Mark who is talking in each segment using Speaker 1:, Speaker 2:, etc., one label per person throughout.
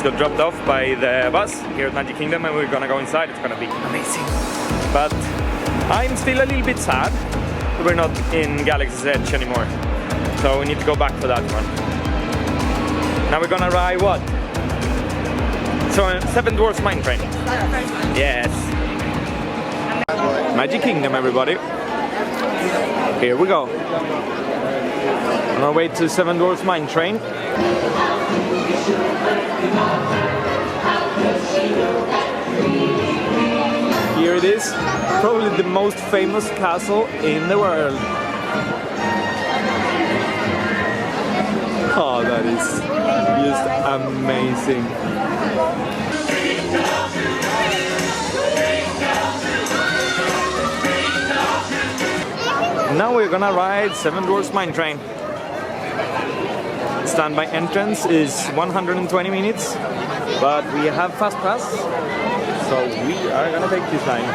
Speaker 1: just got dropped off by the bus here at Magic Kingdom and we're gonna go inside. It's gonna be amazing. But I'm still a little bit sad that we're not in Galaxy's Edge anymore. So we need to go back for that one. Now we're gonna ride what? So Seven Dwarfs Mine Train. Yes. Magic Kingdom, everybody. Here we go. On our way to Seven Dwarfs Mine Train. Here it is, probably the most famous castle in the world. Oh, that is just amazing. Now we're gonna ride Seven Dwarfs Mine Train. Standby entrance is 120 minutes, but we have fast pass, so we are gonna take this line.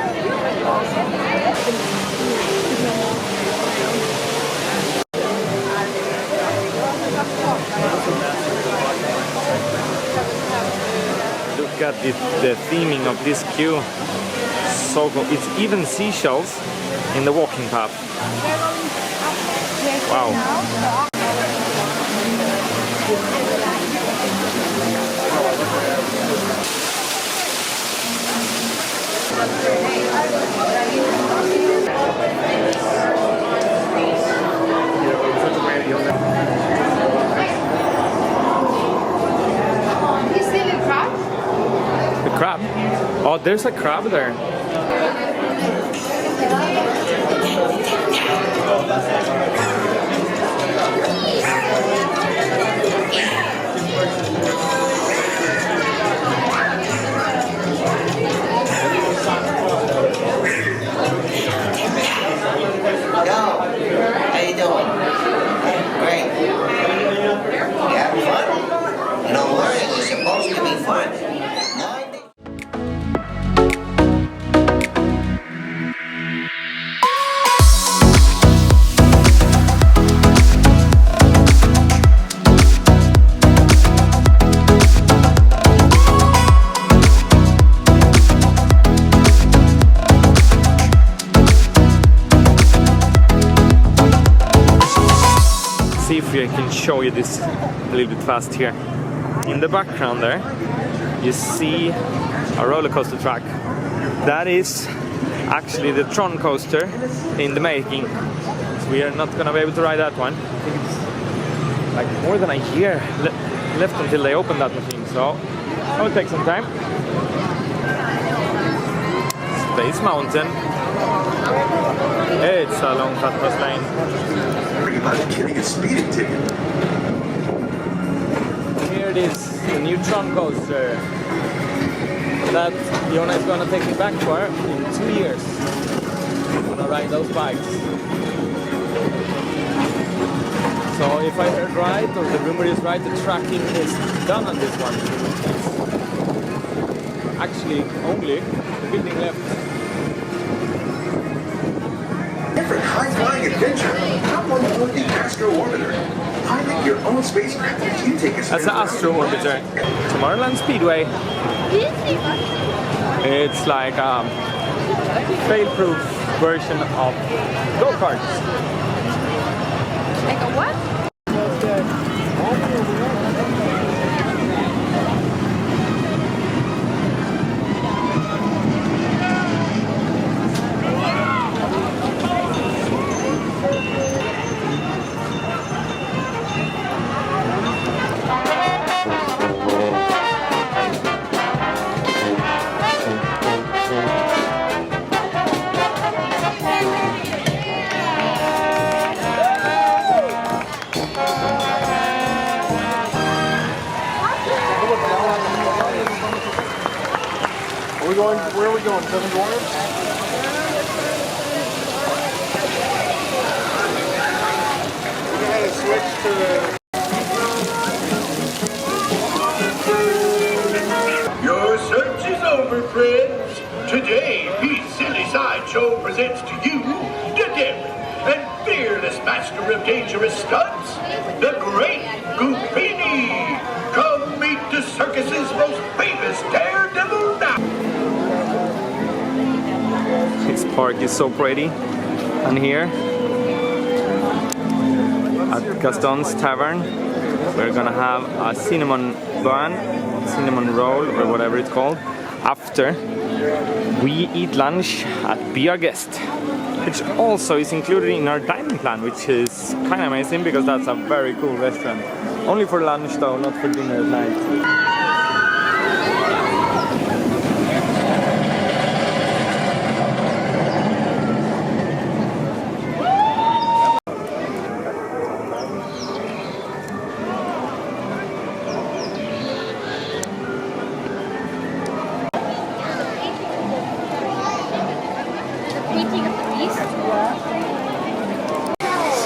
Speaker 1: Look at the theming of this queue. So cool. It's even seashells in the walking path. Wow.
Speaker 2: You see the crab?
Speaker 1: The crab? Oh, there's a crab there.
Speaker 3: How you doing? Great. You having fun? No worry, it's supposed to be fun.
Speaker 1: See if I can show you this a little bit fast here. In the background there, you see a roller coaster track. That is actually the Tron Coaster in the making. So we are not gonna be able to ride that one. I think it's like more than a year left until they open that machine, so it will take some time. Space Mountain. It's a long fast pass lane.
Speaker 4: About getting a speeding ticket.
Speaker 1: Here it is, the new Tron Coaster that Jona is going to take me back for in 2 years. I'm going to ride those bikes. So if I heard right, or the rumor is right, the tracking is done on this one. Actually, only the building left.
Speaker 4: Different high-flying adventure. Hop on board the Astro Orbiter. Pilot your own spacecraft as you take a spin.
Speaker 1: That's the Astro Orbiter. To Marlin Speedway. It's like a fail-proof version of go-karts.
Speaker 2: Like a what?
Speaker 5: Where are we going? Seven Dwarfs? We're going to switch to the...
Speaker 4: Your search is over, friends. Today, Pete's Silly Sideshow presents to you the daring and fearless master of dangerous stunts, the Great Goofini. Come meet the Circuses' most famous daredevil now.
Speaker 1: This park is so pretty. And here at Gaston's Tavern, we're gonna have a cinnamon bun, cinnamon roll, or whatever it's called, after we eat lunch at Be Our Guest, which also is included in our dining plan, which is kind of amazing because that's a very cool restaurant. Only for lunch though, not for dinner at night.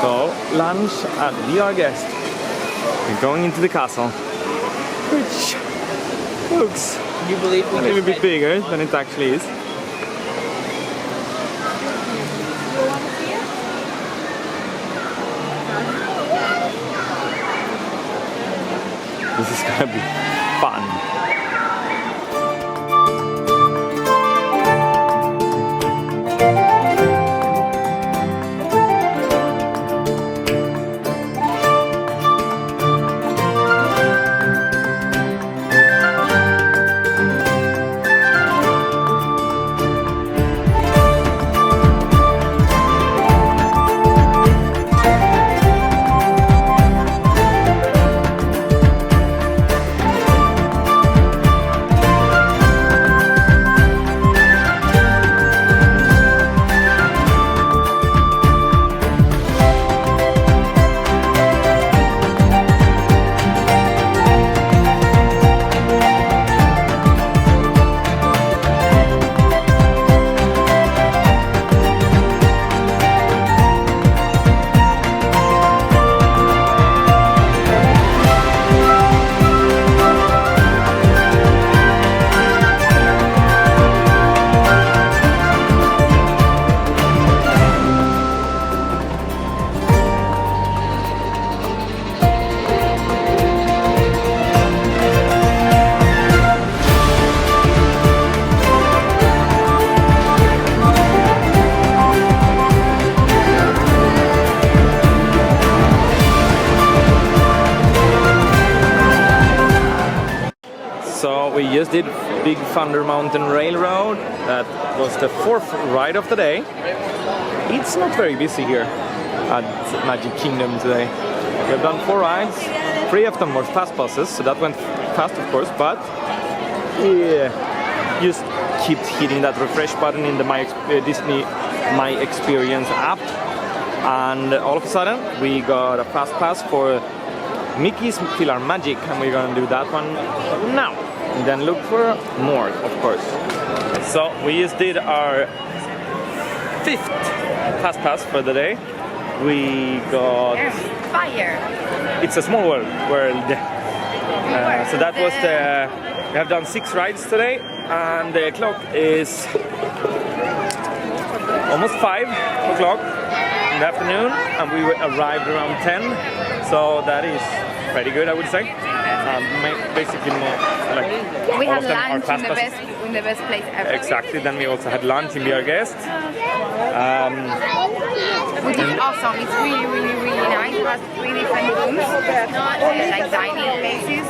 Speaker 1: So, lunch at Be Our Guest. We're going into the castle, which looks a little bit bigger than it actually is. This is gonna be fun. So we just did Big Thunder Mountain Railroad. That was the 4th ride of the day. It's not very busy here at Magic Kingdom today. We've done 4 rides. 3 of them were fast passes, so that went fast of course, but yeah, just keep hitting that refresh button in the Disney My Experience app, and all of a sudden we got a fast pass for Mickey's PhilharMagic, and we're gonna do that one now. And then look for more, of course. So we just did our 5th fast pass for the day. We got
Speaker 2: Fire.
Speaker 1: It's a Small World. So that was the. We have done 6 rides today, and the clock is almost 5 o'clock in the afternoon, and we arrived around 10. So that is pretty good, I would say. Basically, more like
Speaker 2: We
Speaker 1: all
Speaker 2: had
Speaker 1: of them are
Speaker 2: lunch
Speaker 1: fast passes.
Speaker 2: in the best place ever.
Speaker 1: Exactly. Then we also had lunch in Be Our Guest.
Speaker 2: Which is awesome. It's really, really, really nice. It has 3 different rooms, like dining places,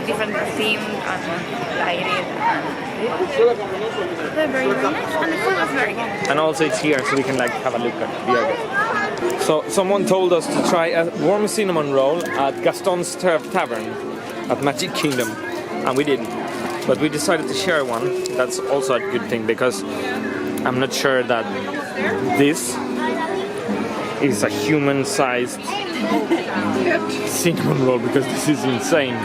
Speaker 2: different themed and lighted. They're very, very nice. And the food was very good.
Speaker 1: And also it's here, so we can like have a look at Be Our Guest. So someone told us to try a warm cinnamon roll at Gaston's Tavern at Magic Kingdom, and we didn't. But we decided to share one. That's also a good thing, because I'm not sure that this is a human-sized cinnamon roll, because this is insane.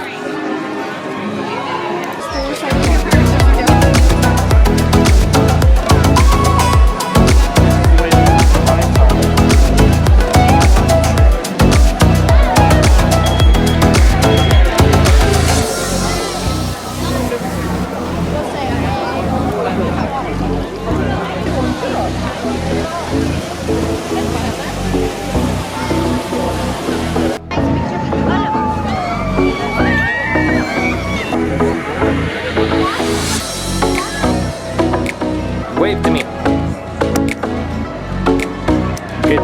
Speaker 1: Wave to me. Good.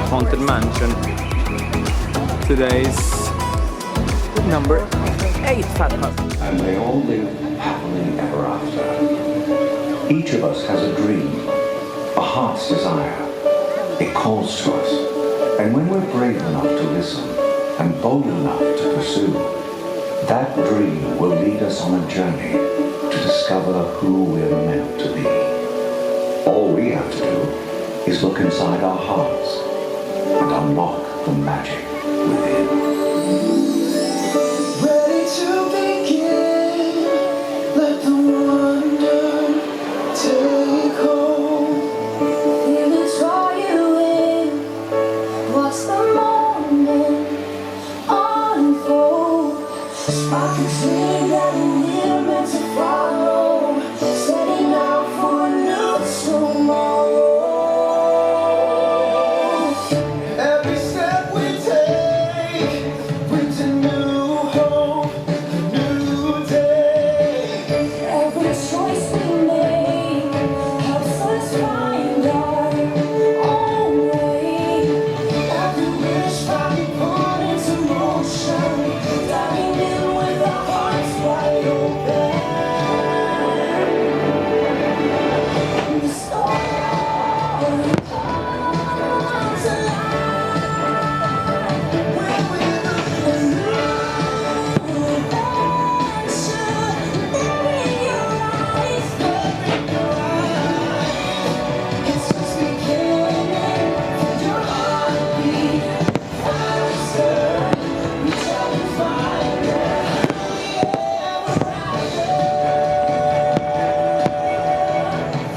Speaker 1: Haunted Mansion. Today's number 8 Fat Pass.
Speaker 6: And they all live happily ever after. Each of us has a dream, a heart's desire. It calls to us. And when we're brave enough to listen and bold enough to pursue, that dream will lead us on a journey to discover who we're meant to be. All we have to do is look inside our hearts and unlock the magic within.